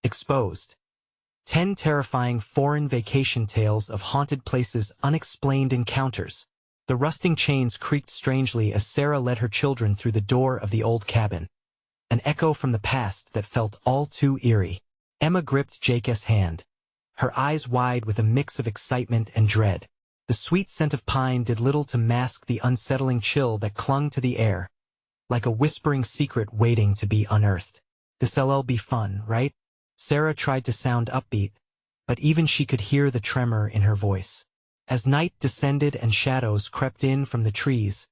Exposed. 10 terrifying foreign vacation tales of haunted places, unexplained encounters. The rusting chains creaked strangely as Sarah led her children through the door of the old cabin. An echo from the past that felt all too eerie. Emma gripped Jake's hand, her eyes wide with a mix of excitement and dread. The sweet scent of pine did little to mask the unsettling chill that clung to the air, like a whispering secret waiting to be unearthed. "This'll be fun, right?" Sarah tried to sound upbeat, but even she could hear the tremor in her voice. As night descended and shadows crept in from the trees,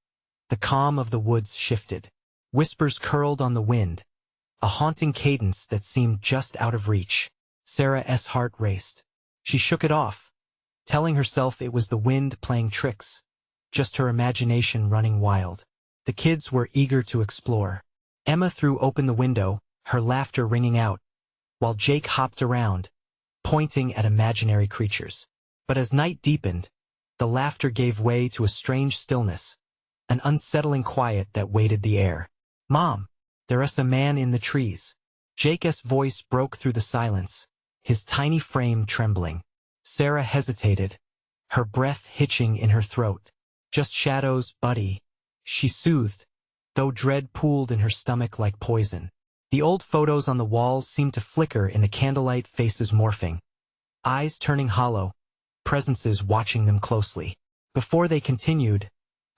the calm of the woods shifted. Whispers curled on the wind, a haunting cadence that seemed just out of reach. Sarah's heart raced. She shook it off, telling herself it was the wind playing tricks, just her imagination running wild. The kids were eager to explore. Emma threw open the window, her laughter ringing out, while Jake hopped around, pointing at imaginary creatures. But as night deepened, the laughter gave way to a strange stillness, an unsettling quiet that weighted the air. "Mom, there's a man in the trees." Jake's voice broke through the silence, his tiny frame trembling. Sarah hesitated, her breath hitching in her throat. "Just shadows, buddy," she soothed, though dread pooled in her stomach like poison. The old photos on the walls seemed to flicker in the candlelight, faces morphing, eyes turning hollow, presences watching them closely. Before they continued,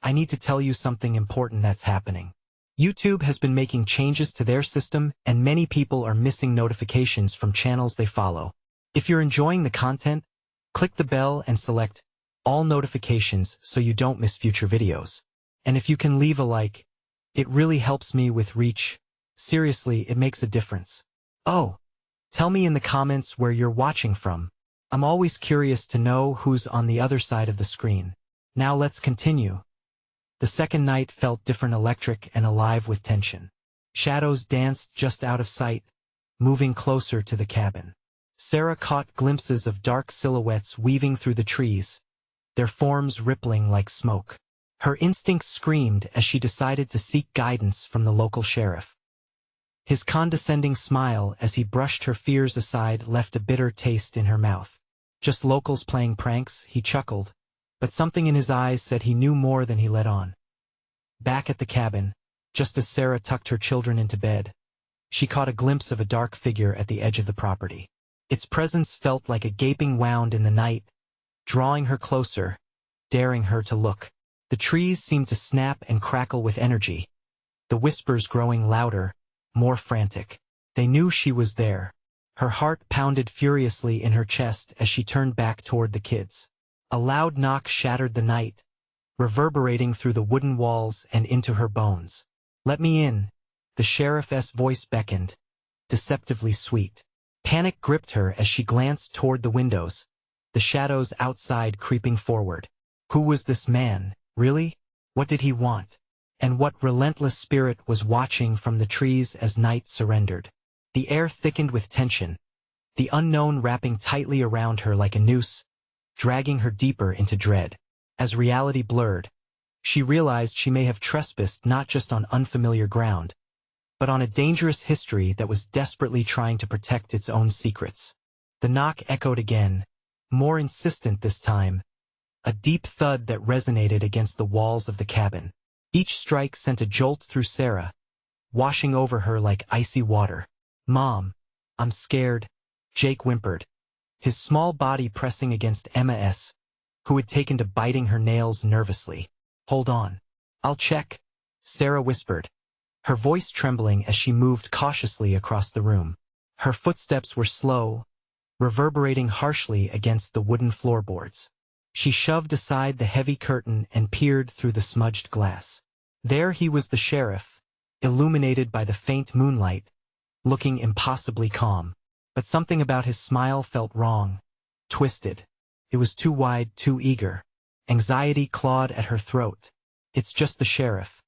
"I need to tell you something important that's happening. YouTube has been making changes to their system, and many people are missing notifications from channels they follow. If you're enjoying the content, click the bell and select all notifications so you don't miss future videos. And if you can leave a like, it really helps me with reach. Seriously, it makes a difference. Oh, tell me in the comments where you're watching from. I'm always curious to know who's on the other side of the screen. Now let's continue." The second night felt different, electric and alive with tension. Shadows danced just out of sight, moving closer to the cabin. Sarah caught glimpses of dark silhouettes weaving through the trees, their forms rippling like smoke. Her instincts screamed as she decided to seek guidance from the local sheriff. His condescending smile as he brushed her fears aside left a bitter taste in her mouth. "Just locals playing pranks," he chuckled, but something in his eyes said he knew more than he let on. Back at the cabin, just as Sarah tucked her children into bed, she caught a glimpse of a dark figure at the edge of the property. Its presence felt like a gaping wound in the night, drawing her closer, daring her to look. The trees seemed to snap and crackle with energy, the whispers growing louder, more frantic. They knew she was there. Her heart pounded furiously in her chest as she turned back toward the kids. A loud knock shattered the night, reverberating through the wooden walls and into her bones. "Let me in," the sheriff's voice beckoned, deceptively sweet. Panic gripped her as she glanced toward the windows, the shadows outside creeping forward. Who was this man, really? What did he want? And what relentless spirit was watching from the trees as night surrendered? The air thickened with tension, the unknown wrapping tightly around her like a noose, dragging her deeper into dread. As reality blurred, she realized she may have trespassed not just on unfamiliar ground, but on a dangerous history that was desperately trying to protect its own secrets. The knock echoed again, more insistent this time, a deep thud that resonated against the walls of the cabin. Each strike sent a jolt through Sarah, washing over her like icy water. "Mom, I'm scared," Jake whimpered, his small body pressing against Emma's, who had taken to biting her nails nervously. "Hold on. I'll check," Sarah whispered, her voice trembling as she moved cautiously across the room. Her footsteps were slow, reverberating harshly against the wooden floorboards. She shoved aside the heavy curtain and peered through the smudged glass. There he was, the sheriff, illuminated by the faint moonlight, looking impossibly calm. But something about his smile felt wrong, twisted. It was too wide, too eager. Anxiety clawed at her throat. "It's just the sheriff.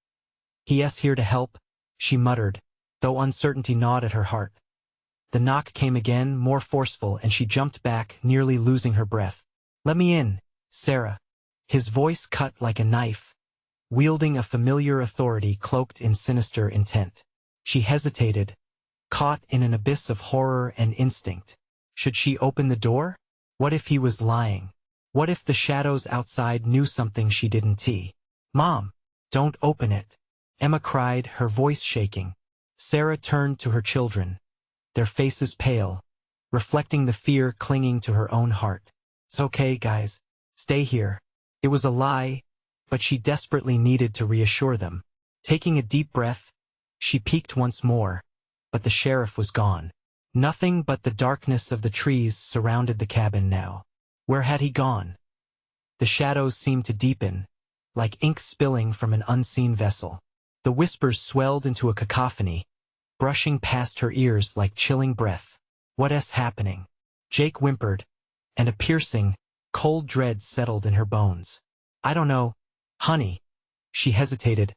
He's here to help," she muttered, though uncertainty gnawed at her heart. The knock came again, more forceful, and she jumped back, nearly losing her breath. "Let me in, Sarah." His voice cut like a knife, wielding a familiar authority cloaked in sinister intent. She hesitated, caught in an abyss of horror and instinct. Should she open the door? What if he was lying? What if the shadows outside knew something she didn't? Mom, don't open it, Emma cried, her voice shaking. Sarah turned to her children, their faces pale, reflecting the fear clinging to her own heart. It's okay, guys. Stay here. It was a lie, but she desperately needed to reassure them. Taking a deep breath, she peeked once more, but the sheriff was gone. Nothing but the darkness of the trees surrounded the cabin now. Where had he gone? The shadows seemed to deepen, like ink spilling from an unseen vessel. The whispers swelled into a cacophony, brushing past her ears like chilling breath. What's happening? Jake whimpered, and a piercing, cold dread settled in her bones. I don't know, honey. She hesitated,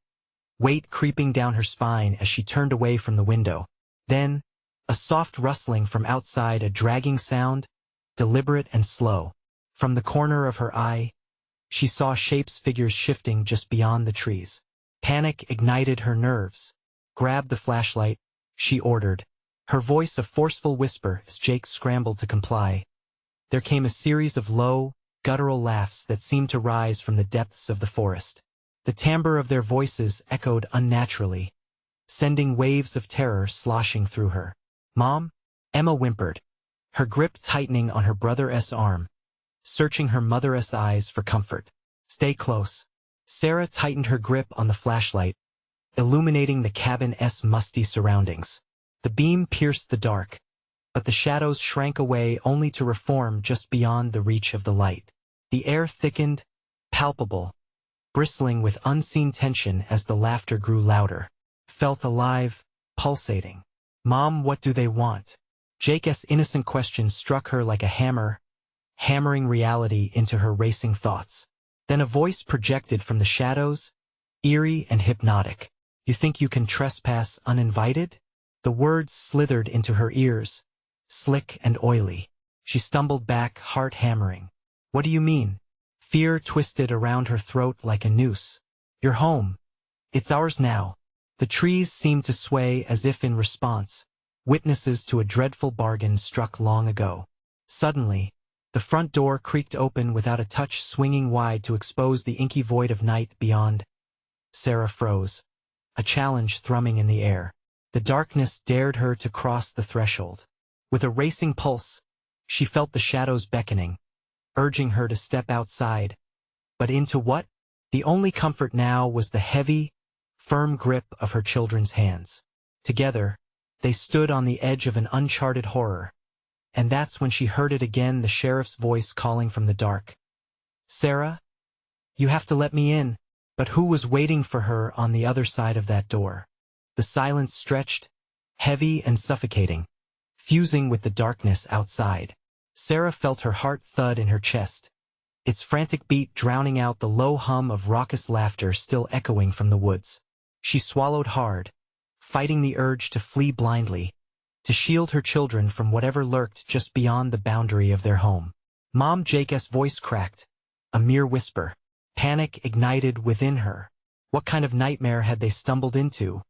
weight creeping down her spine as she turned away from the window. Then, a soft rustling from outside, a dragging sound, deliberate and slow. From the corner of her eye, she saw shapes, figures shifting just beyond the trees. Panic ignited her nerves. Grab the flashlight, she ordered, her voice a forceful whisper as Jake scrambled to comply. There came a series of low, guttural laughs that seemed to rise from the depths of the forest. The timbre of their voices echoed unnaturally, sending waves of terror sloshing through her. Mom? Emma whimpered, her grip tightening on her brother's arm, searching her mother's eyes for comfort. Stay close. Sarah tightened her grip on the flashlight, illuminating the cabin's musty surroundings. The beam pierced the dark, but the shadows shrank away only to reform just beyond the reach of the light. The air thickened, palpable, bristling with unseen tension as the laughter grew louder. Felt alive, pulsating. Mom, what do they want? Jake's innocent question struck her like a hammer, hammering reality into her racing thoughts. Then a voice projected from the shadows, eerie and hypnotic. You think you can trespass uninvited? The words slithered into her ears, slick and oily. She stumbled back, heart hammering. What do you mean? Fear twisted around her throat like a noose. You're home. It's ours now. The trees seemed to sway as if in response, witnesses to a dreadful bargain struck long ago. Suddenly, the front door creaked open without a touch, swinging wide to expose the inky void of night beyond. Sarah froze, a challenge thrumming in the air. The darkness dared her to cross the threshold. With a racing pulse, she felt the shadows beckoning, urging her to step outside. But into what? The only comfort now was the heavy, firm grip of her children's hands. Together, they stood on the edge of an uncharted horror. And that's when she heard it again, the sheriff's voice calling from the dark. Sarah? You have to let me in. But who was waiting for her on the other side of that door? The silence stretched, heavy and suffocating, fusing with the darkness outside. Sarah felt her heart thud in her chest, its frantic beat drowning out the low hum of raucous laughter still echoing from the woods. She swallowed hard, fighting the urge to flee blindly, to shield her children from whatever lurked just beyond the boundary of their home. Mom, Jake's voice cracked, a mere whisper. Panic ignited within her. What kind of nightmare had they stumbled into?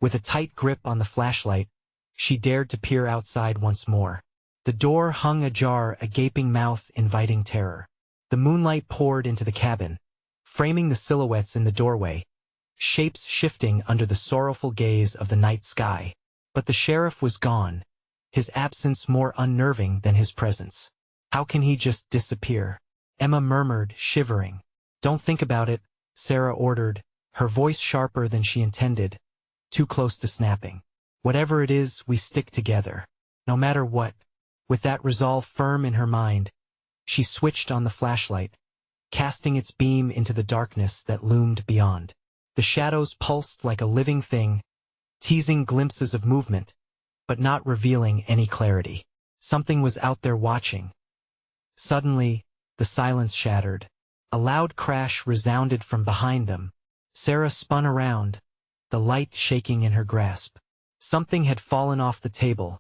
With a tight grip on the flashlight, she dared to peer outside once more. The door hung ajar, a gaping mouth inviting terror. The moonlight poured into the cabin, framing the silhouettes in the doorway, shapes shifting under the sorrowful gaze of the night sky. But the sheriff was gone, his absence more unnerving than his presence. How can he just disappear? Emma murmured, shivering. Don't think about it, Sarah ordered, her voice sharper than she intended, too close to snapping. Whatever it is, we stick together. No matter what. With that resolve firm in her mind, she switched on the flashlight, casting its beam into the darkness that loomed beyond. The shadows pulsed like a living thing, teasing glimpses of movement, but not revealing any clarity. Something was out there watching. Suddenly, the silence shattered. A loud crash resounded from behind them. Sarah spun around, the light shaking in her grasp. Something had fallen off the table,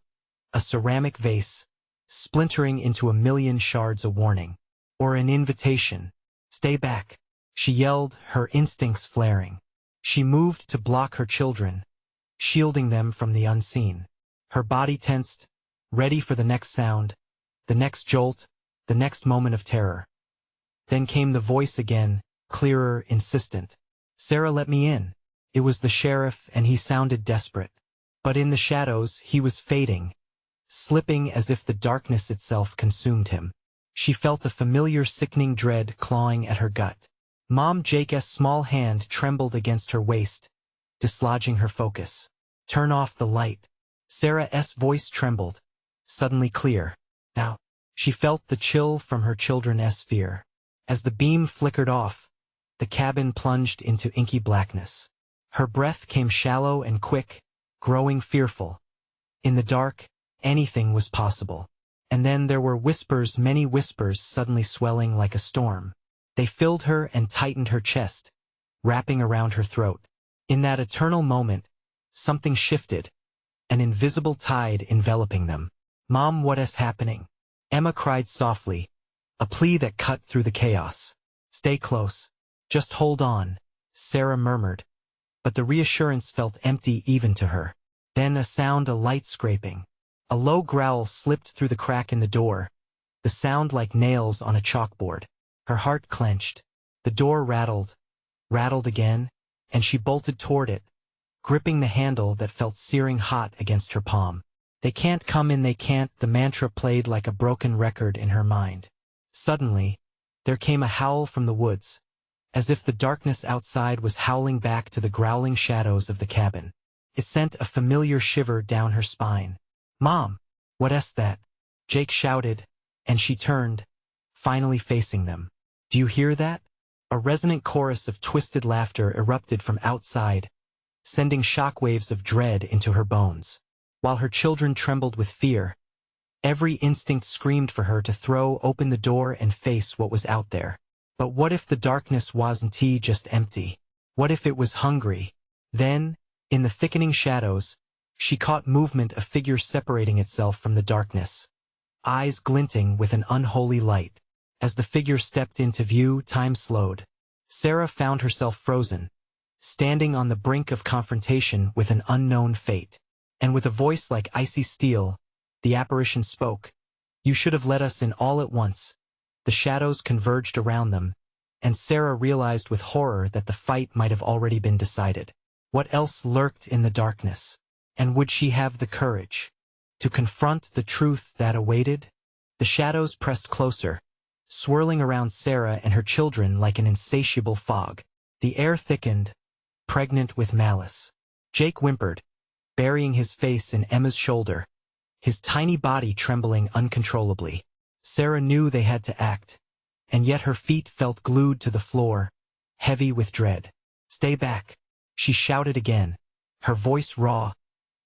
a ceramic vase, splintering into a million shards, a warning. Or an invitation. Stay back, she yelled, her instincts flaring. She moved to block her children, shielding them from the unseen. her body tensed, ready for the next sound, the next jolt, the next moment of terror. Then came the voice again, clearer, insistent. "Sarah, let me in." It was the sheriff, and he sounded desperate. But in the shadows, he was fading, slipping as if the darkness itself consumed him. She felt a familiar sickening dread clawing at her gut. Mom Jake's small hand trembled against her waist, dislodging her focus. "Turn off the light." Sarah's voice trembled, suddenly clear. Now, she felt the chill from her children's fear. As the beam flickered off, the cabin plunged into inky blackness. Her breath came shallow and quick, growing fearful. In the dark, anything was possible. And then there were whispers, many whispers suddenly swelling like a storm. They filled her and tightened her chest, wrapping around her throat. In that eternal moment, something shifted, an invisible tide enveloping them. "Mom, what's happening?" Emma cried softly, a plea that cut through the chaos. "Stay close. Just hold on," Sarah murmured. But the reassurance felt empty even to her. Then a sound, a light scraping. A low growl slipped through the crack in the door, the sound like nails on a chalkboard. Her heart clenched. The door rattled again, and she bolted toward it, gripping the handle that felt searing hot against her palm. "They can't come in, they can't," the mantra played like a broken record in her mind. Suddenly, there came a howl from the woods, as if the darkness outside was howling back to the growling shadows of the cabin. It sent a familiar shiver down her spine. "Mom, what's that?" Jake shouted, and she turned, finally facing them. "Do you hear that?" A resonant chorus of twisted laughter erupted from outside, sending shockwaves of dread into her bones. While her children trembled with fear, every instinct screamed for her to throw open the door and face what was out there. But what if the darkness wasn't just empty? What if it was hungry? Then, in the thickening shadows, she caught movement, a figure separating itself from the darkness, eyes glinting with an unholy light. As the figure stepped into view, time slowed. Sarah found herself frozen, standing on the brink of confrontation with an unknown fate. And with a voice like icy steel, the apparition spoke. "You should have let us in all at once." The shadows converged around them, and Sarah realized with horror that the fight might have already been decided. What else lurked in the darkness? And would she have the courage to confront the truth that awaited? The shadows pressed closer, swirling around Sarah and her children like an insatiable fog. The air thickened, pregnant with malice. Jake whimpered, burying his face in Emma's shoulder, his tiny body trembling uncontrollably. Sarah knew they had to act, and yet her feet felt glued to the floor, heavy with dread. "Stay back," she shouted again, her voice raw,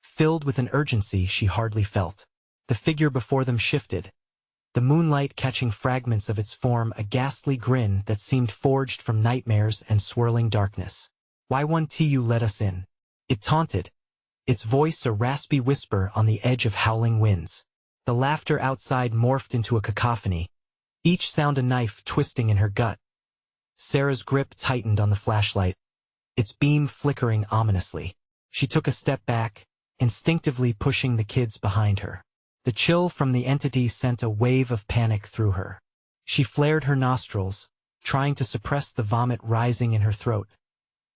filled with an urgency she hardly felt. The figure before them shifted, the moonlight catching fragments of its form, a ghastly grin that seemed forged from nightmares and swirling darkness. "Why won't you let us in?" it taunted, its voice a raspy whisper on the edge of howling winds. The laughter outside morphed into a cacophony, each sound a knife twisting in her gut. Sarah's grip tightened on the flashlight, its beam flickering ominously. She took a step back, instinctively pushing the kids behind her. The chill from the entity sent a wave of panic through her. She flared her nostrils, trying to suppress the vomit rising in her throat.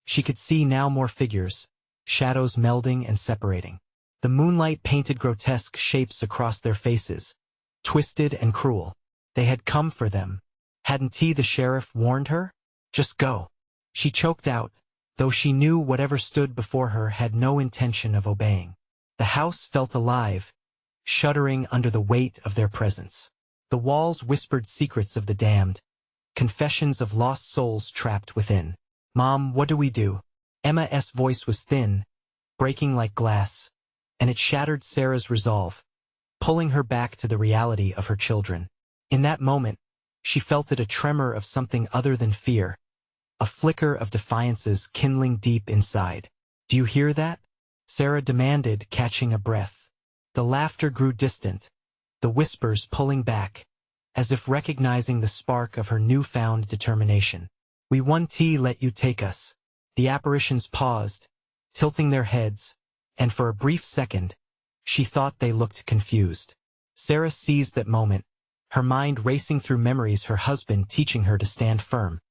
She could see now more figures, shadows melding and separating. The moonlight painted grotesque shapes across their faces, twisted and cruel. They had come for them. Hadn't the sheriff warned her? "Just go." She choked out, though she knew whatever stood before her had no intention of obeying. The house felt alive, shuddering under the weight of their presence. The walls whispered secrets of the damned, confessions of lost souls trapped within. "Mom, what do we do?" Emma's voice was thin, breaking like glass, and it shattered Sarah's resolve, pulling her back to the reality of her children. In that moment, she felt it, a tremor of something other than fear, a flicker of defiances kindling deep inside. "Do you hear that?" Sarah demanded, catching a breath. The laughter grew distant, the whispers pulling back, as if recognizing the spark of her newfound determination. "We won't let you take us." The apparitions paused, tilting their heads, and for a brief second, She thought they looked confused. Sarah seized that moment, her mind racing through memories, her husband teaching her to stand firm,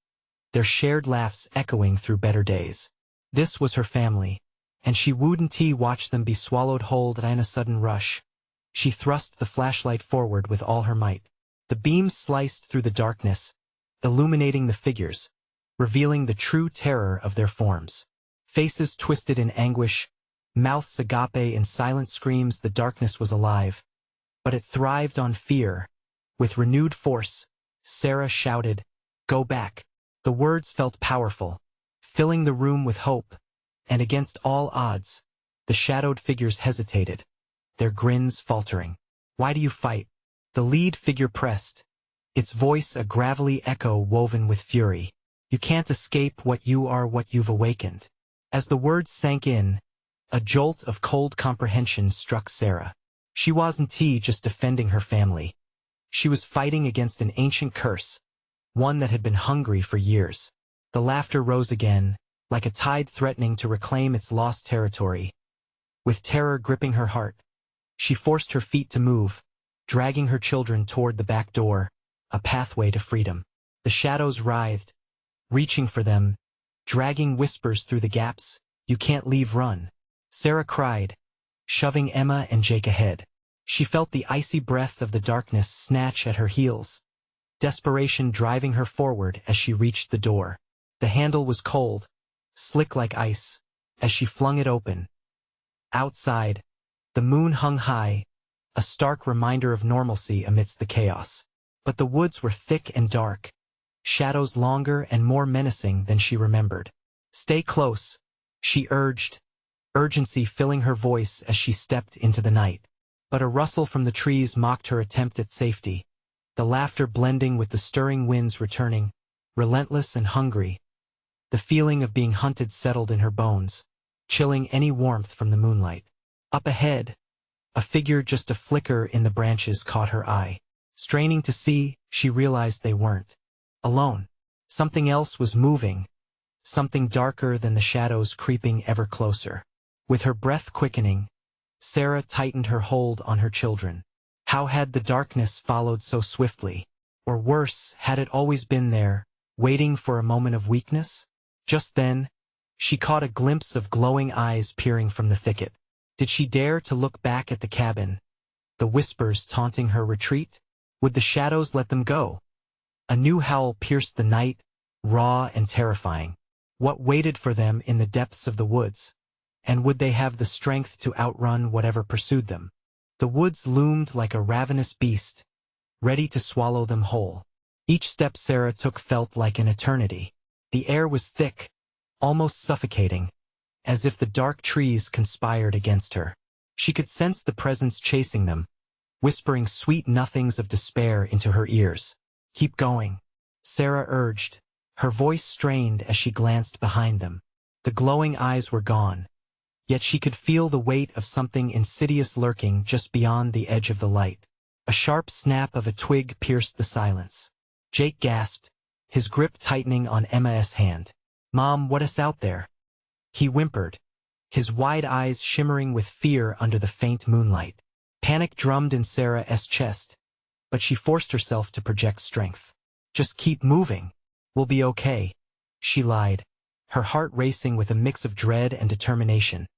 their shared laughs echoing through better days. This was her family, and she wouldn't watch them be swallowed whole in a sudden rush. She thrust the flashlight forward with all her might. The beam sliced through the darkness, illuminating the figures, revealing the true terror of their forms. Faces twisted in anguish, mouths agape in silent screams. The darkness was alive, but it thrived on fear. With renewed force, Sarah shouted, "Go back." The words felt powerful, filling the room with hope, and against all odds, the shadowed figures hesitated, their grins faltering. "Why do you fight?" The lead figure pressed, its voice a gravelly echo woven with fury. "You can't escape what you are, what you've awakened." As the words sank in, a jolt of cold comprehension struck Sarah. She wasn't just defending her family. She was fighting against an ancient curse, one that had been hungry for years. The laughter rose again, like a tide threatening to reclaim its lost territory. With terror gripping her heart, she forced her feet to move, dragging her children toward the back door, a pathway to freedom. The shadows writhed, reaching for them, dragging whispers through the gaps. "You can't leave, run." Sarah cried, shoving Emma and Jake ahead. She felt the icy breath of the darkness snatch at her heels, desperation driving her forward as she reached the door. The handle was cold, slick like ice, as she flung it open. Outside, the moon hung high, a stark reminder of normalcy amidst the chaos. But the woods were thick and dark, shadows longer and more menacing than she remembered. "Stay close," she urged, urgency filling her voice as she stepped into the night. But a rustle from the trees mocked her attempt at safety, the laughter blending with the stirring winds returning, relentless and hungry. The feeling of being hunted settled in her bones, chilling any warmth from the moonlight. Up ahead, a figure just a flicker in the branches caught her eye. Straining to see, she realized they weren't alone. Something else was moving, something darker than the shadows creeping ever closer. With her breath quickening, Sarah tightened her hold on her children. How had the darkness followed so swiftly? Or worse, had it always been there, waiting for a moment of weakness? Just then, she caught a glimpse of glowing eyes peering from the thicket. Did she dare to look back at the cabin, the whispers taunting her retreat? Would the shadows let them go? A new howl pierced the night, raw and terrifying. What waited for them in the depths of the woods? And would they have the strength to outrun whatever pursued them? The woods loomed like a ravenous beast, ready to swallow them whole. Each step Sarah took felt like an eternity. The air was thick, almost suffocating, as if the dark trees conspired against her. She could sense the presence chasing them, whispering sweet nothings of despair into her ears. "Keep going," Sarah urged, her voice strained as she glanced behind them. The glowing eyes were gone, yet she could feel the weight of something insidious lurking just beyond the edge of the light. A sharp snap of a twig pierced the silence. Jake gasped, his grip tightening on Emma's hand. "Mom, what's out there?" He whimpered, his wide eyes shimmering with fear under the faint moonlight. Panic drummed in Sarah's chest, but she forced herself to project strength. "Just keep moving. We'll be okay," she lied, her heart racing with a mix of dread and determination.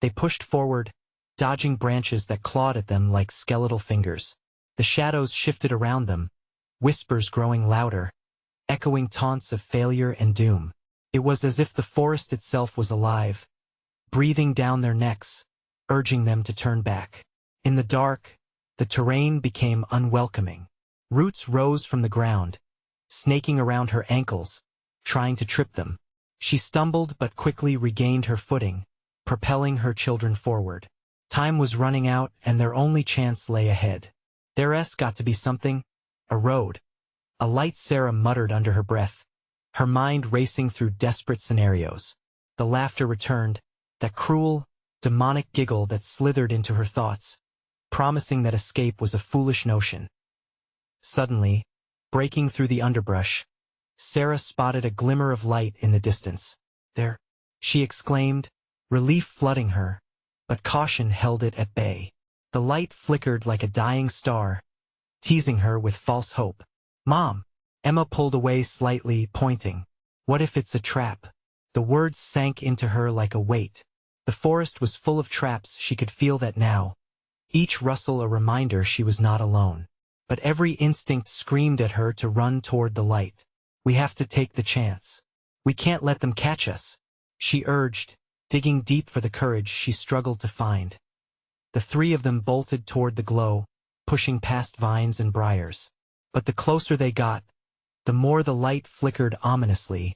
They pushed forward, dodging branches that clawed at them like skeletal fingers. The shadows shifted around them, whispers growing louder, echoing taunts of failure and doom. It was as if the forest itself was alive, breathing down their necks, urging them to turn back. In the dark, the terrain became unwelcoming. Roots rose from the ground, snaking around her ankles, trying to trip them. She stumbled but quickly regained her footing, propelling her children forward. Time was running out and their only chance lay ahead. There's got to be something, a road. A light, Sarah muttered under her breath, her mind racing through desperate scenarios. The laughter returned, that cruel, demonic giggle that slithered into her thoughts, promising that escape was a foolish notion. Suddenly, breaking through the underbrush, Sarah spotted a glimmer of light in the distance. "There," she exclaimed, relief flooding her. but caution held it at bay. The light flickered like a dying star, teasing her with false hope. "Mom!" Emma pulled away slightly, pointing. "What if it's a trap?" The words sank into her like a weight. The forest was full of traps, she could feel that now. Each rustle a reminder she was not alone. But every instinct screamed at her to run toward the light. "We have to take the chance. We can't let them catch us," she urged, digging deep for the courage she struggled to find. The three of them bolted toward the glow, pushing past vines and briars. But the closer they got, the more the light flickered ominously,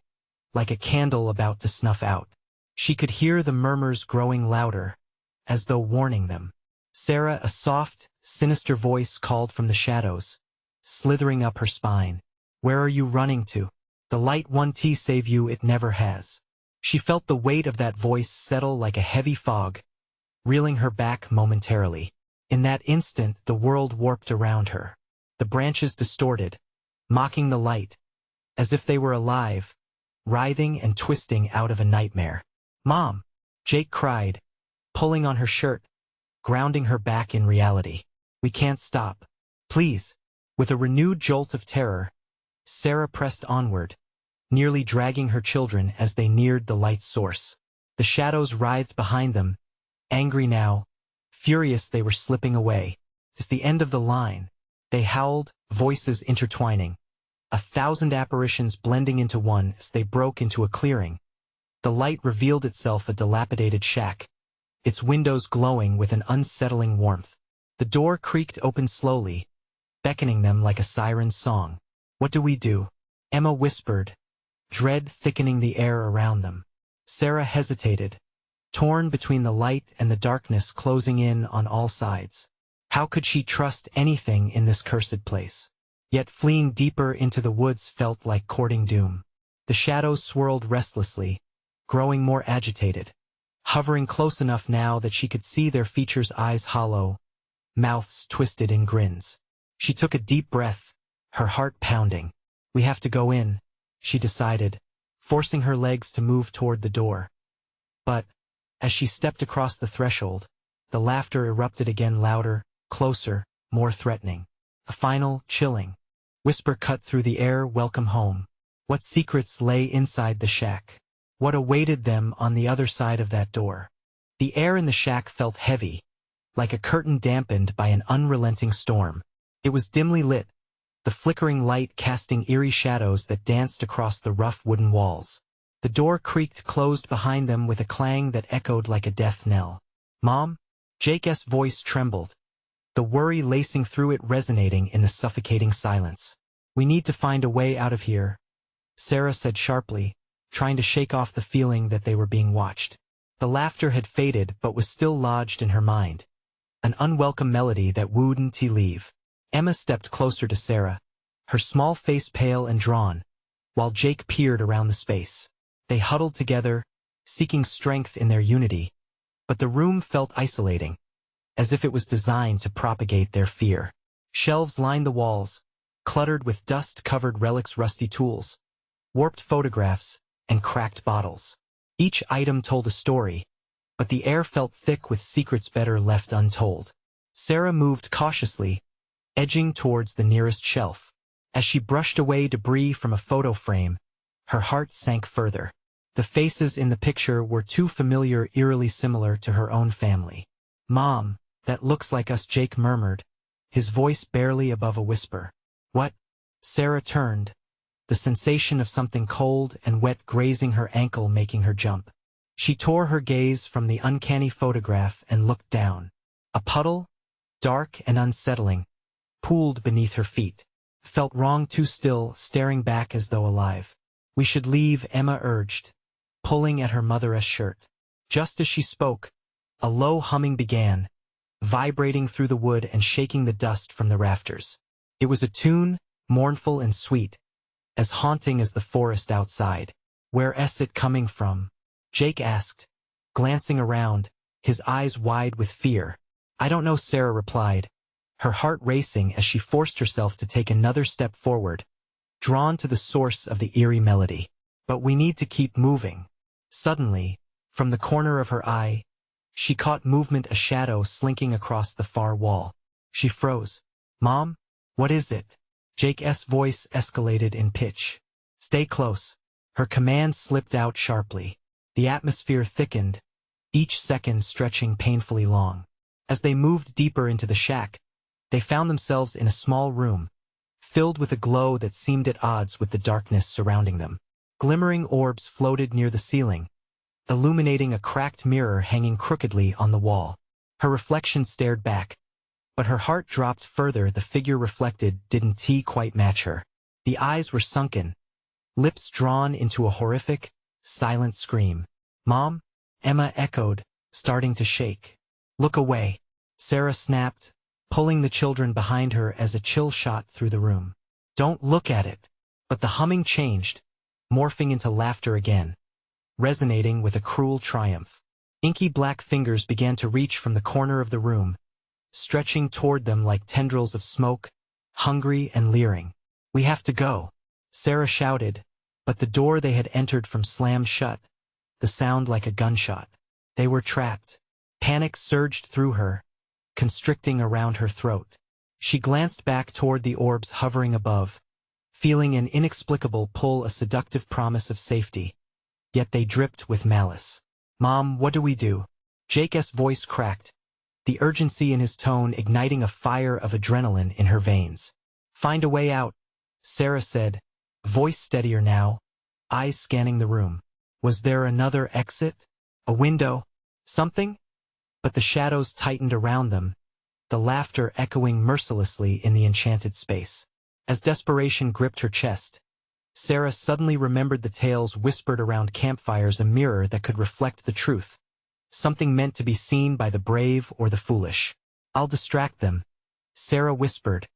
like a candle about to snuff out. She could hear the murmurs growing louder, as though warning them. "Sarah," a soft, sinister voice called from the shadows, slithering up her spine. "Where are you running to? The light won't save you, it never has." She felt the weight of that voice settle like a heavy fog, reeling her back momentarily. In that instant, the world warped around her. The branches distorted, mocking the light, as if they were alive, writhing and twisting out of a nightmare. "Mom!" Jake cried, pulling on her shirt, grounding her back in reality. "We can't stop. Please." With a renewed jolt of terror, Sarah pressed onward, nearly dragging her children as they neared the light's source. The shadows writhed behind them, angry now, furious they were slipping away. "It's the end of the line," they howled, voices intertwining. 1,000 apparitions blending into one as they broke into a clearing. The light revealed itself a dilapidated shack, its windows glowing with an unsettling warmth. The door creaked open slowly, beckoning them like a siren's song. "What do we do?" Emma whispered, dread thickening the air around them. Sarah hesitated, torn between the light and the darkness closing in on all sides. How could she trust anything in this cursed place? Yet fleeing deeper into the woods felt like courting doom. The shadows swirled restlessly, growing more agitated, hovering close enough now that she could see their features, eyes hollow, mouths twisted in grins. She took a deep breath, her heart pounding. "We have to go in," she decided, forcing her legs to move toward the door. But, as she stepped across the threshold, the laughter erupted again, louder, closer, more threatening. A final, chilling whisper cut through the air. "Welcome home." What secrets lay inside the shack? What awaited them on the other side of that door? The air in the shack felt heavy, like a curtain dampened by an unrelenting storm. It was dimly lit, the flickering light casting eerie shadows that danced across the rough wooden walls. The door creaked closed behind them with a clang that echoed like a death knell. "Mom?" Jake's voice trembled, the worry lacing through it, resonating in the suffocating silence. "We need to find a way out of here," Sarah said sharply, trying to shake off the feeling that they were being watched. The laughter had faded but was still lodged in her mind, an unwelcome melody that wouldn't leave. Emma stepped closer to Sarah, her small face pale and drawn, while Jake peered around the space. They huddled together, seeking strength in their unity, but the room felt isolating, as if it was designed to propagate their fear. Shelves lined the walls, cluttered with dust-covered relics, rusty tools, warped photographs, and cracked bottles. Each item told a story, but the air felt thick with secrets better left untold. Sarah moved cautiously, edging towards the nearest shelf. As she brushed away debris from a photo frame, her heart sank further. The faces in the picture were too familiar, eerily similar to her own family. "Mom, that looks like us," Jake murmured, his voice barely above a whisper. "What?" Sarah turned, the sensation of something cold and wet grazing her ankle making her jump. She tore her gaze from the uncanny photograph and looked down. A puddle, dark and unsettling, pooled beneath her feet. Felt wrong, too still, staring back as though alive. "We should leave," Emma urged, pulling at her mother's shirt. Just as she spoke, a low humming began, vibrating through the wood and shaking the dust from the rafters. It was a tune, mournful and sweet, as haunting as the forest outside. "Where's it coming from?" Jake asked, glancing around, his eyes wide with fear. "I don't know," Sarah replied, her heart racing as she forced herself to take another step forward, drawn to the source of the eerie melody. "But we need to keep moving." Suddenly, from the corner of her eye, She caught movement, a shadow slinking across the far wall. She froze. "Mom? What is it?" Jake's voice escalated in pitch. "Stay close." Her command slipped out sharply. The atmosphere thickened, each second stretching painfully long. As they moved deeper into the shack, they found themselves in a small room, filled with a glow that seemed at odds with the darkness surrounding them. Glimmering orbs floated near the ceiling, illuminating a cracked mirror hanging crookedly on the wall. Her reflection stared back, but her heart dropped further. The figure reflected didn't quite match her. The eyes were sunken, lips drawn into a horrific, silent scream. "Mom?" Emma echoed, starting to shake. "Look away," Sarah snapped, pulling the children behind her as a chill shot through the room. "Don't look at it." But the humming changed, morphing into laughter again, resonating with a cruel triumph. Inky black fingers began to reach from the corner of the room, stretching toward them like tendrils of smoke, hungry and leering. "We have to go," Sarah shouted, but the door they had entered from slammed shut, the sound like a gunshot. They were trapped. Panic surged through her, constricting around her throat. She glanced back toward the orbs hovering above, feeling an inexplicable pull, a seductive promise of safety. Yet they dripped with malice. "Mom, what do we do?" Jake's voice cracked, the urgency in his tone igniting a fire of adrenaline in her veins. "Find a way out," Sarah said, voice steadier now, eyes scanning the room. Was there another exit? A window? Something? But the shadows tightened around them, the laughter echoing mercilessly in the enchanted space. As desperation gripped her chest, Sarah suddenly remembered the tales whispered around campfires, a mirror that could reflect the truth, something meant to be seen by the brave or the foolish. "I'll distract them," Sarah whispered,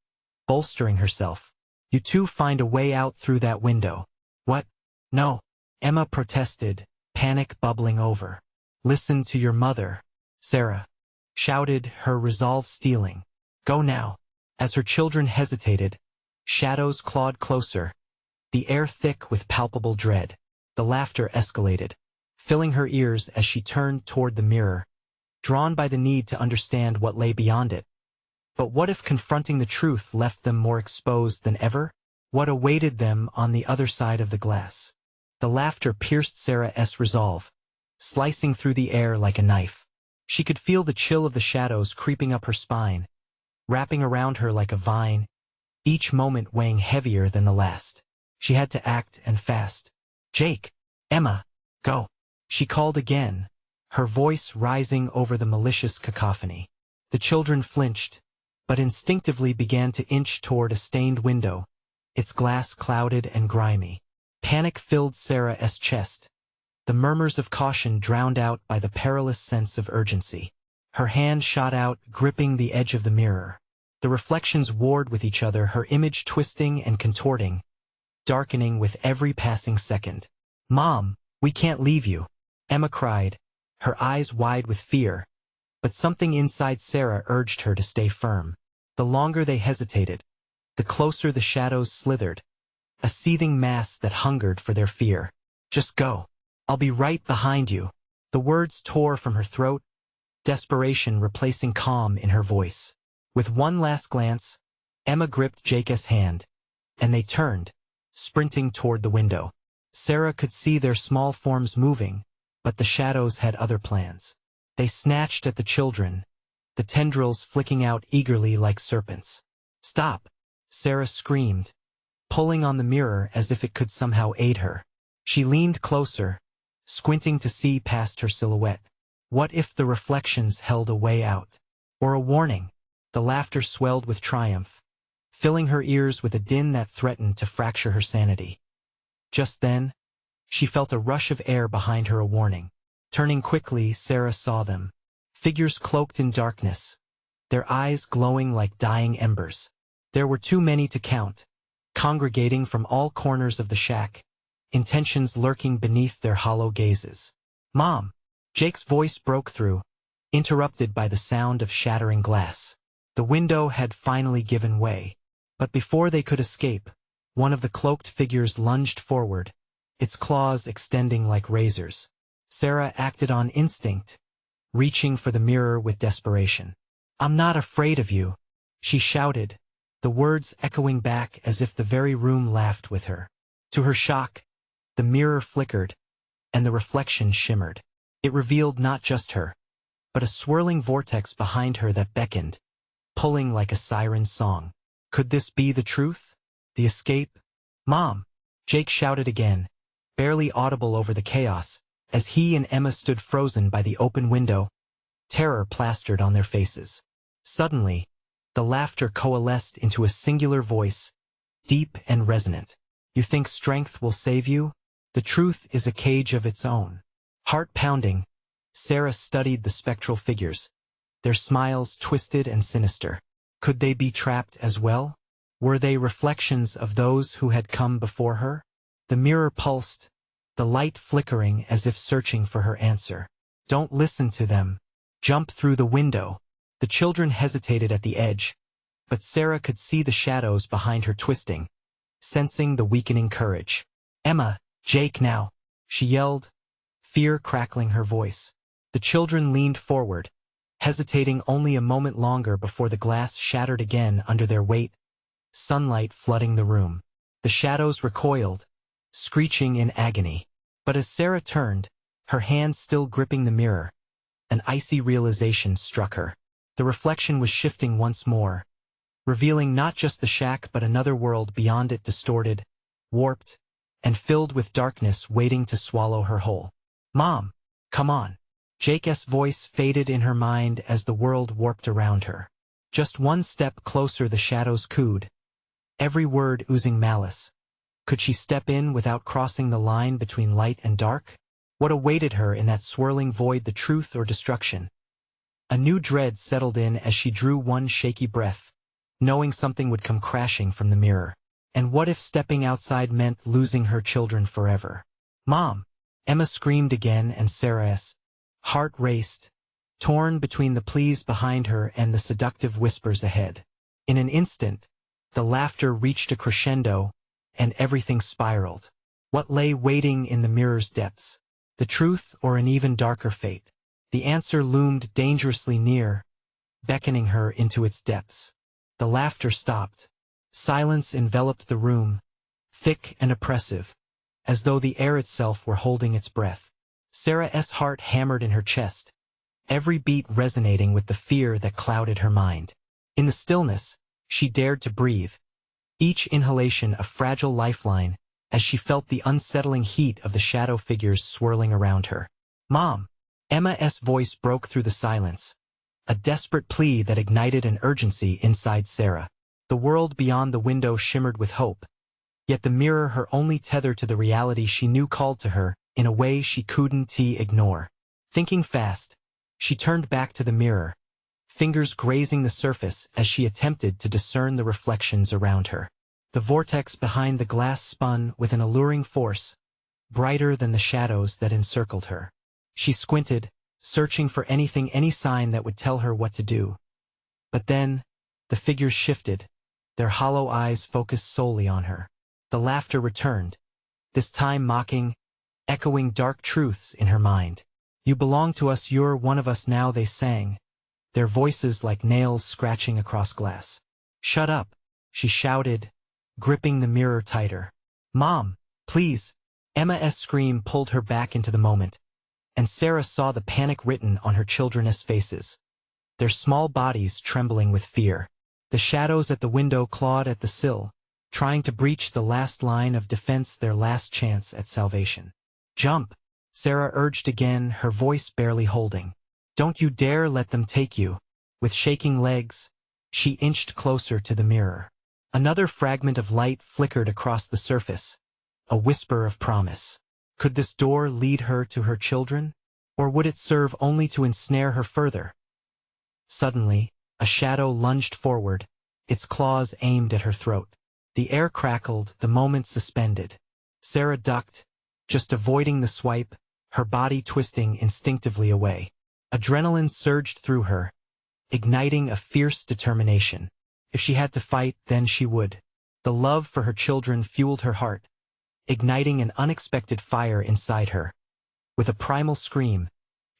bolstering herself. "You two find a way out through that window." "What? No," Emma protested, panic bubbling over. "Listen to your mother," Sarah shouted, her resolve steeling. "Go now." As her children hesitated, shadows clawed closer, the air thick with palpable dread. The laughter escalated, filling her ears as she turned toward the mirror, drawn by the need to understand what lay beyond it. But what if confronting the truth left them more exposed than ever? What awaited them on the other side of the glass? The laughter pierced Sarah's resolve, slicing through the air like a knife. She could feel the chill of the shadows creeping up her spine, wrapping around her like a vine, each moment weighing heavier than the last. She had to act, and fast. "Jake! Emma! Go!" She called again, her voice rising over the malicious cacophony. The children flinched, but instinctively began to inch toward a stained window, its glass clouded and grimy. Panic filled Sarah's chest, the murmurs of caution drowned out by the perilous sense of urgency. Her hand shot out, gripping the edge of the mirror. The reflections warred with each other, her image twisting and contorting, darkening with every passing second. "Mom, we can't leave you," Emma cried, her eyes wide with fear, but something inside Sarah urged her to stay firm. The longer they hesitated, the closer the shadows slithered, a seething mass that hungered for their fear. "Just go. I'll be right behind you." The words tore from her throat, desperation replacing calm in her voice. With one last glance, Emma gripped Jake's hand, and they turned, sprinting toward the window. Sarah could see their small forms moving, but the shadows had other plans. They snatched at the children, the tendrils flicking out eagerly like serpents. "Stop!" Sarah screamed, pulling on the mirror as if it could somehow aid her. She leaned closer, squinting to see past her silhouette. What if the reflections held a way out? Or a warning? The laughter swelled with triumph, filling her ears with a din that threatened to fracture her sanity. Just then, she felt a rush of air behind her, a warning. Turning quickly, Sarah saw them. Figures cloaked in darkness, their eyes glowing like dying embers. There were too many to count, congregating from all corners of the shack, intentions lurking beneath their hollow gazes. "Mom!" Jake's voice broke through, interrupted by the sound of shattering glass. The window had finally given way, but before they could escape, one of the cloaked figures lunged forward, its claws extending like razors. Sarah acted on instinct, reaching for the mirror with desperation. "I'm not afraid of you," she shouted, the words echoing back as if the very room laughed with her. To her shock, the mirror flickered, and the reflection shimmered. It revealed not just her, but a swirling vortex behind her that beckoned, pulling like a siren's song. Could this be the truth? The escape? "Mom!" Jake shouted again, barely audible over the chaos, as he and Emma stood frozen by the open window, terror plastered on their faces. Suddenly, the laughter coalesced into a singular voice, deep and resonant. "You think strength will save you? The truth is a cage of its own." Heart-pounding, Sarah studied the spectral figures, their smiles twisted and sinister. Could they be trapped as well? Were they reflections of those who had come before her? The mirror pulsed, the light flickering as if searching for her answer. "Don't listen to them. Jump through the window." The children hesitated at the edge, but Sarah could see the shadows behind her twisting, sensing the weakening courage. "Emma, Jake now," she yelled, fear crackling her voice. The children leaned forward, hesitating only a moment longer before the glass shattered again under their weight, sunlight flooding the room. The shadows recoiled, screeching in agony. But as Sarah turned, her hand still gripping the mirror, an icy realization struck her. The reflection was shifting once more, revealing not just the shack but another world beyond it, distorted, warped, and filled with darkness waiting to swallow her whole. "Mom, come on." Jake's voice faded in her mind as the world warped around her. Just one step closer, the shadows cooed, every word oozing malice. Could she step in without crossing the line between light and dark? What awaited her in that swirling void, the truth or destruction? A new dread settled in as she drew one shaky breath, knowing something would come crashing from the mirror. And what if stepping outside meant losing her children forever? "Mom!" Emma screamed again, and Sarah's heart raced, torn between the pleas behind her and the seductive whispers ahead. In an instant, the laughter reached a crescendo, and everything spiraled. What lay waiting in the mirror's depths? The truth or an even darker fate? The answer loomed dangerously near, beckoning her into its depths. The laughter stopped. Silence enveloped the room, thick and oppressive, as though the air itself were holding its breath. Sarah's heart hammered in her chest, every beat resonating with the fear that clouded her mind. In the stillness, she dared to breathe, each inhalation a fragile lifeline, as she felt the unsettling heat of the shadow figures swirling around her. "Mom!" Emma's voice broke through the silence, a desperate plea that ignited an urgency inside Sarah. The world beyond the window shimmered with hope, yet the mirror, her only tether to the reality she knew, called to her in a way she couldn't ignore. Thinking fast, she turned back to the mirror, fingers grazing the surface as she attempted to discern the reflections around her. The vortex behind the glass spun with an alluring force, brighter than the shadows that encircled her. She squinted, searching for anything, any sign that would tell her what to do. But then, the figures shifted, their hollow eyes focused solely on her. The laughter returned, this time mocking, echoing dark truths in her mind. "You belong to us, you're one of us now," they sang, their voices like nails scratching across glass. "Shut up," she shouted, gripping the mirror tighter. "Mom, please!" Emma's scream pulled her back into the moment, and Sarah saw the panic written on her children's faces, their small bodies trembling with fear. The shadows at the window clawed at the sill, trying to breach the last line of defense, their last chance at salvation. "Jump!" Sarah urged again, her voice barely holding. "Don't you dare let them take you." With shaking legs, she inched closer to the mirror. Another fragment of light flickered across the surface, a whisper of promise. Could this door lead her to her children, or would it serve only to ensnare her further? Suddenly, a shadow lunged forward, its claws aimed at her throat. The air crackled, the moment suspended. Sarah ducked, just avoiding the swipe, her body twisting instinctively away. Adrenaline surged through her, igniting a fierce determination. If she had to fight, then she would. The love for her children fueled her heart, igniting an unexpected fire inside her. With a primal scream,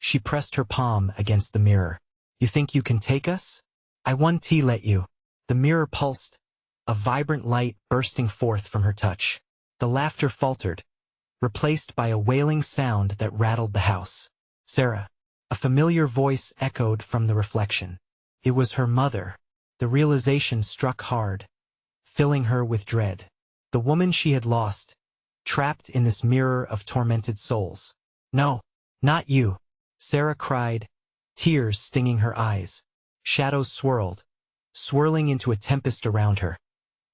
She pressed her palm against the mirror. You think you can take us? I won't let you. The mirror pulsed, a vibrant light bursting forth from her touch. The laughter faltered, replaced by a wailing sound that rattled the house. Sarah. A familiar voice echoed from the reflection. It was her mother. The realization struck hard, filling her with dread. The woman she had lost, trapped in this mirror of tormented souls. No, not you, Sarah cried, tears stinging her eyes. Shadows swirled, swirling into a tempest around her,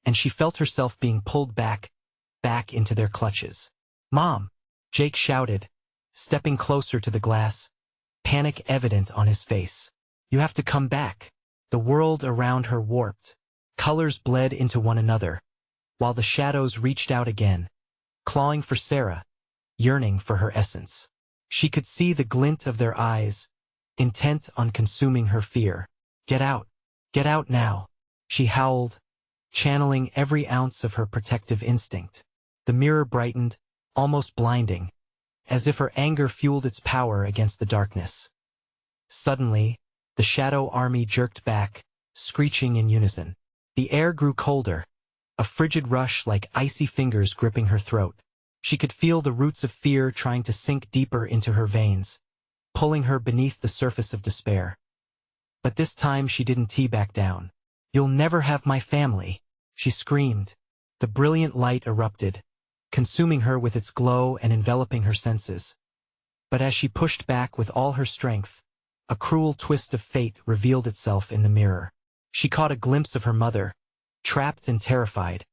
and she felt herself being pulled back into their clutches. Mom! Jake shouted, stepping closer to the glass, panic evident on his face. You have to come back. The world around her warped. Colors bled into one another, while the shadows reached out again, clawing for Sarah, yearning for her essence. She could see the glint of their eyes, intent on consuming her fear. Get out now, she howled, channeling every ounce of her protective instinct. The mirror brightened, almost blinding, as if her anger fueled its power against the darkness. Suddenly, the shadow army jerked back, screeching in unison. The air grew colder, a frigid rush like icy fingers gripping her throat. She could feel the roots of fear trying to sink deeper into her veins, pulling her beneath the surface of despair. But this time she didn't back down. You'll never have my family, she screamed. The brilliant light erupted, consuming her with its glow and enveloping her senses. But as she pushed back with all her strength, a cruel twist of fate revealed itself in the mirror. She caught a glimpse of her mother, trapped and terrified,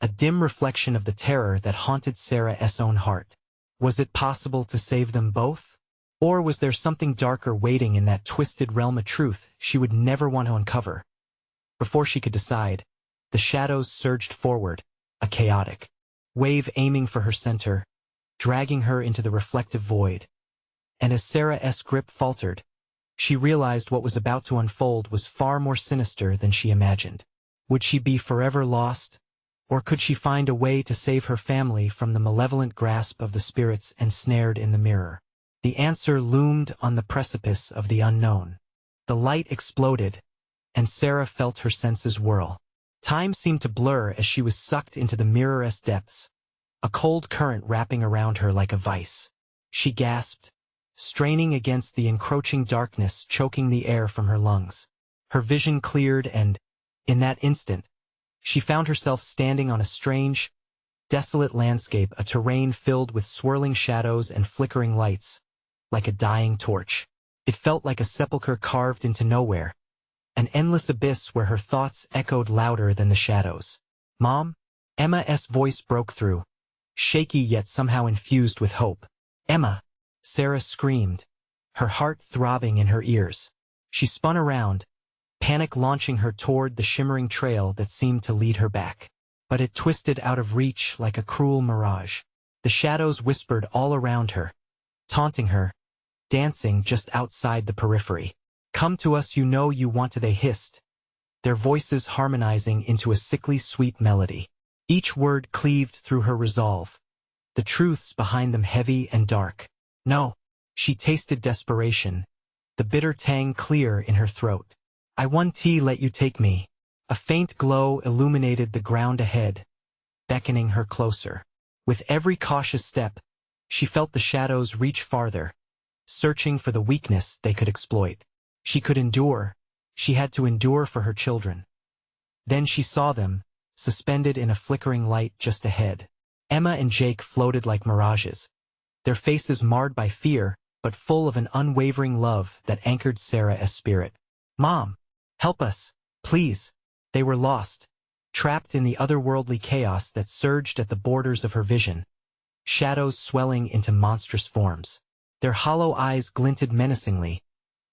a dim reflection of the terror that haunted Sarah's own heart. Was it possible to save them both? Or was there something darker waiting in that twisted realm of truth she would never want to uncover? Before she could decide, the shadows surged forward, a chaotic wave aiming for her center, dragging her into the reflective void. And as Sarah's grip faltered, she realized what was about to unfold was far more sinister than she imagined. Would she be forever lost? Or could she find a way to save her family from the malevolent grasp of the spirits ensnared in the mirror? The answer loomed on the precipice of the unknown. The light exploded, and Sarah felt her senses whirl. Time seemed to blur as she was sucked into the mirror's depths, a cold current wrapping around her like a vice. She gasped, straining against the encroaching darkness choking the air from her lungs. Her vision cleared and, in that instant, she found herself standing on a strange, desolate landscape, a terrain filled with swirling shadows and flickering lights, like a dying torch. It felt like a sepulchre carved into nowhere, an endless abyss where her thoughts echoed louder than the shadows. Mom? Emma's voice broke through, shaky yet somehow infused with hope. Emma! Sarah screamed, her heart throbbing in her ears. She spun around, panic launching her toward the shimmering trail that seemed to lead her back. But it twisted out of reach like a cruel mirage. The shadows whispered all around her, taunting her, dancing just outside the periphery. Come to us, you know you want to, they hissed, their voices harmonizing into a sickly sweet melody. Each word cleaved through her resolve, the truths behind them heavy and dark. No, she tasted desperation, the bitter tang clear in her throat. I won't let you take me. A faint glow illuminated the ground ahead, beckoning her closer. With every cautious step, she felt the shadows reach farther, searching for the weakness they could exploit. She could endure. She had to endure for her children. Then she saw them, suspended in a flickering light just ahead. Emma and Jake floated like mirages, their faces marred by fear, but full of an unwavering love that anchored Sarah's spirit. Mom! Help us, please! They were lost, trapped in the otherworldly chaos that surged at the borders of her vision, shadows swelling into monstrous forms. Their hollow eyes glinted menacingly,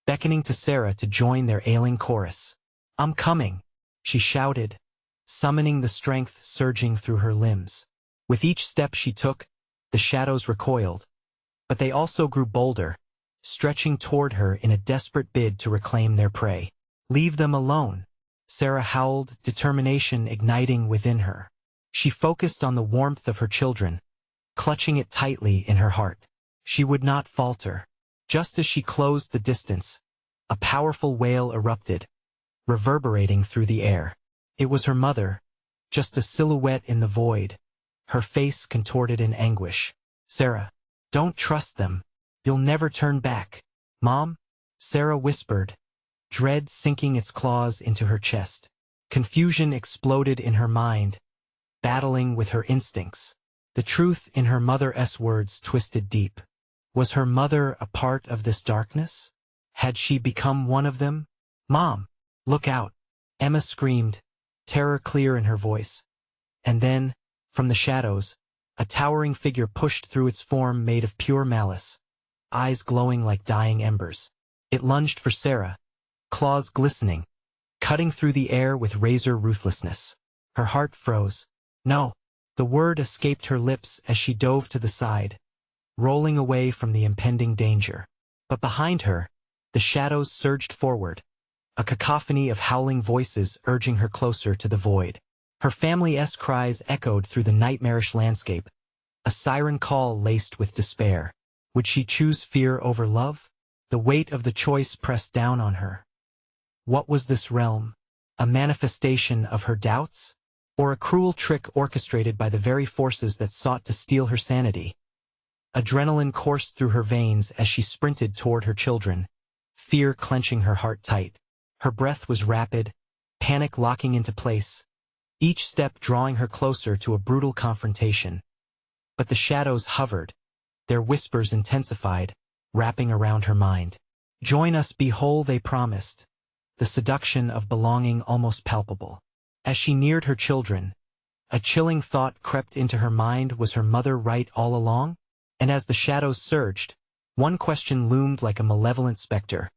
beckoning to Sarah to join their ailing chorus. I'm coming, she shouted, summoning the strength surging through her limbs. With each step she took, the shadows recoiled, but they also grew bolder, stretching toward her in a desperate bid to reclaim their prey. Leave them alone, Sarah howled, determination igniting within her. She focused on the warmth of her children, clutching it tightly in her heart. She would not falter. Just as she closed the distance, a powerful wail erupted, reverberating through the air. It was her mother, just a silhouette in the void, her face contorted in anguish. "Sarah, don't trust them. You'll never turn back." "Mom?" Sarah whispered, dread sinking its claws into her chest. Confusion exploded in her mind, battling with her instincts. The truth in her mother's words twisted deep. Was her mother a part of this darkness? Had she become one of them? "Mom, look out!" Emma screamed, terror clear in her voice. And then, from the shadows, a towering figure pushed through, its form made of pure malice, eyes glowing like dying embers. It lunged for Sarah, claws glistening, cutting through the air with razor ruthlessness. Her heart froze. "No!" The word escaped her lips as she dove to the side, rolling away from the impending danger. But behind her, the shadows surged forward, a cacophony of howling voices urging her closer to the void. Her family's cries echoed through the nightmarish landscape, a siren call laced with despair. Would she choose fear over love? The weight of the choice pressed down on her. What was this realm? A manifestation of her doubts? Or a cruel trick orchestrated by the very forces that sought to steal her sanity? Adrenaline coursed through her veins as she sprinted toward her children, fear clenching her heart tight. Her breath was rapid, panic locking into place, each step drawing her closer to a brutal confrontation. But the shadows hovered, their whispers intensified, wrapping around her mind. "Join us, be whole," they promised, the seduction of belonging almost palpable. As she neared her children, a chilling thought crept into her mind: was her mother right all along? And as the shadows surged, one question loomed like a malevolent specter.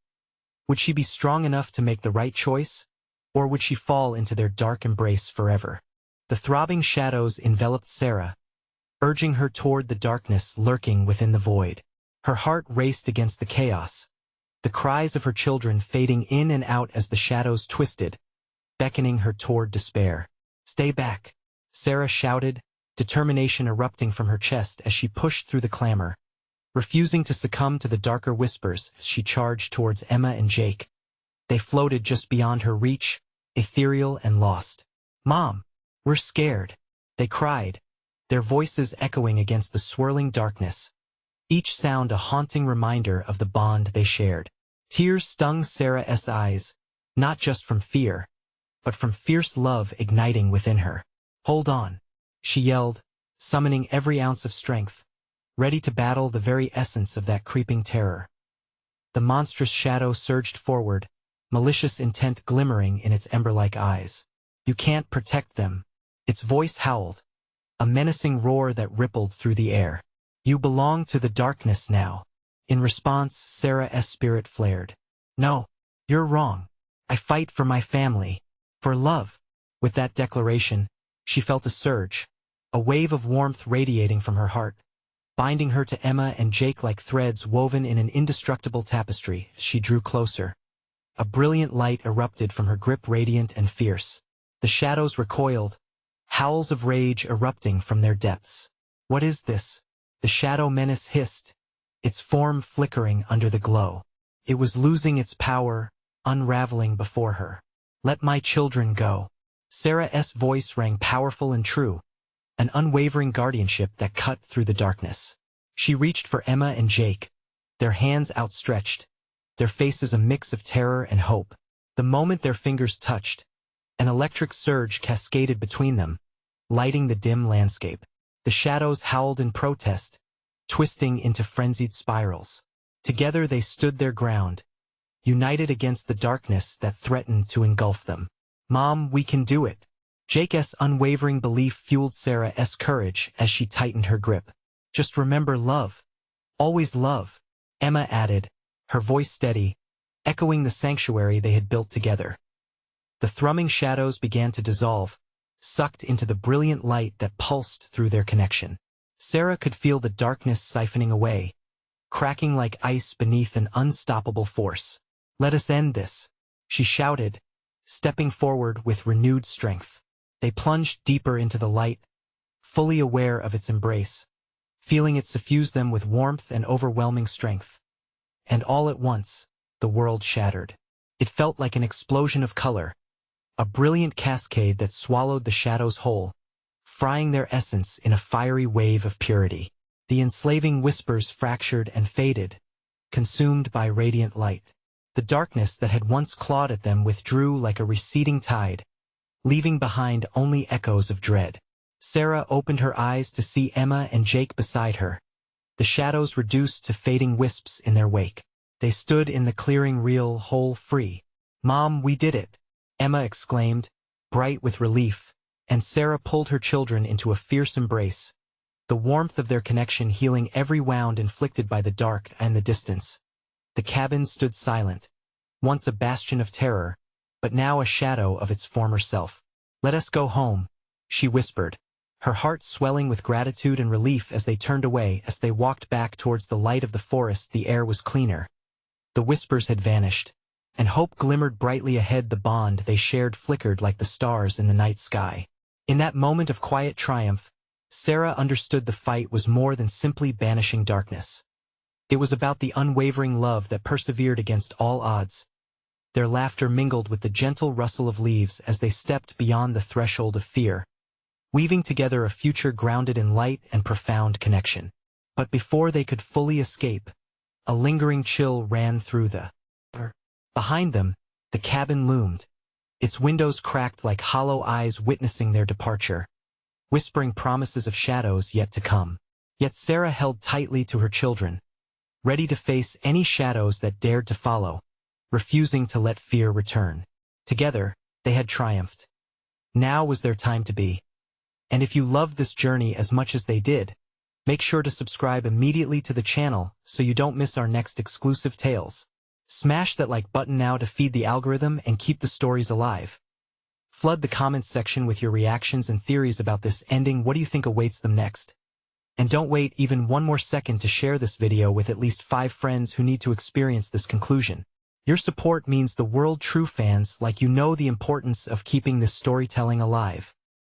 Would she be strong enough to make the right choice, or would she fall into their dark embrace forever? The throbbing shadows enveloped Sarah, urging her toward the darkness lurking within the void. Her heart raced against the chaos, the cries of her children fading in and out as the shadows twisted, beckoning her toward despair. "Stay back," Sarah shouted, determination erupting from her chest as she pushed through the clamor. Refusing to succumb to the darker whispers, she charged towards Emma and Jake. They floated just beyond her reach, ethereal and lost. "Mom, we're scared," they cried, their voices echoing against the swirling darkness, each sound a haunting reminder of the bond they shared. Tears stung Sarah's eyes, not just from fear, but from fierce love igniting within her. "Hold on," she yelled, summoning every ounce of strength, ready to battle the very essence of that creeping terror. The monstrous shadow surged forward, malicious intent glimmering in its ember-like eyes. "You can't protect them," its voice howled, a menacing roar that rippled through the air. "You belong to the darkness now." In response, Sarah's spirit flared. "No, you're wrong. I fight for my family, for love." With that declaration, she felt a surge, a wave of warmth radiating from her heart, binding her to Emma and Jake like threads woven in an indestructible tapestry. She drew closer. A brilliant light erupted from her grip, radiant and fierce. The shadows recoiled, howls of rage erupting from their depths. "What is this?" the shadow menace hissed, its form flickering under the glow. It was losing its power, unraveling before her. "Let my children go." Sarah's voice rang powerful and true, an unwavering guardianship that cut through the darkness. She reached for Emma and Jake, their hands outstretched, their faces a mix of terror and hope. The moment their fingers touched, an electric surge cascaded between them, lighting the dim landscape. The shadows howled in protest, twisting into frenzied spirals. Together they stood their ground, united against the darkness that threatened to engulf them. "Mom, we can do it." Jake's unwavering belief fueled Sarah's courage as she tightened her grip. "Just remember love. Always love," Emma added, her voice steady, echoing the sanctuary they had built together. The thrumming shadows began to dissolve, sucked into the brilliant light that pulsed through their connection. Sarah could feel the darkness siphoning away, cracking like ice beneath an unstoppable force. "Let us end this," she shouted, stepping forward with renewed strength. They plunged deeper into the light, fully aware of its embrace, feeling it suffuse them with warmth and overwhelming strength. and all at once, the world shattered. It felt like an explosion of color, a brilliant cascade that swallowed the shadows whole, frying their essence in a fiery wave of purity. The enslaving whispers fractured and faded, consumed by radiant light. The darkness that had once clawed at them withdrew like a receding tide, leaving behind only echoes of dread. Sarah opened her eyes to see Emma and Jake beside her, the shadows reduced to fading wisps in their wake. They stood in the clearing, real, whole, free. "Mom, we did it!" Emma exclaimed, bright with relief, and Sarah pulled her children into a fierce embrace, the warmth of their connection healing every wound inflicted by the dark and the distance. The cabin stood silent, once a bastion of terror, but now a shadow of its former self. "Let us go home," she whispered, her heart swelling with gratitude and relief as they turned away. As they walked back towards the light of the forest, the air was cleaner. The whispers had vanished, and hope glimmered brightly ahead. The bond they shared flickered like the stars in the night sky. In that moment of quiet triumph, Sarah understood the fight was more than simply banishing darkness. It was about the unwavering love that persevered against all odds. Their laughter mingled with the gentle rustle of leaves as they stepped beyond the threshold of fear, weaving together a future grounded in light and profound connection. But before they could fully escape, a lingering chill ran through the air. Behind them, the cabin loomed, its windows cracked like hollow eyes witnessing their departure, whispering promises of shadows yet to come. Yet Sarah held tightly to her children, ready to face any shadows that dared to follow, refusing to let fear return. Together, they had triumphed. Now was their time to be. And if you loved this journey as much as they did, make sure to subscribe immediately to the channel so you don't miss our next exclusive tales. Smash that like button now to feed the algorithm and keep the stories alive. Flood the comments section with your reactions and theories about this ending. What do you think awaits them next? And don't wait even one more second to share this video with at least 5 friends who need to experience this conclusion. Your support means the world. True fans like you know the importance of keeping this storytelling alive.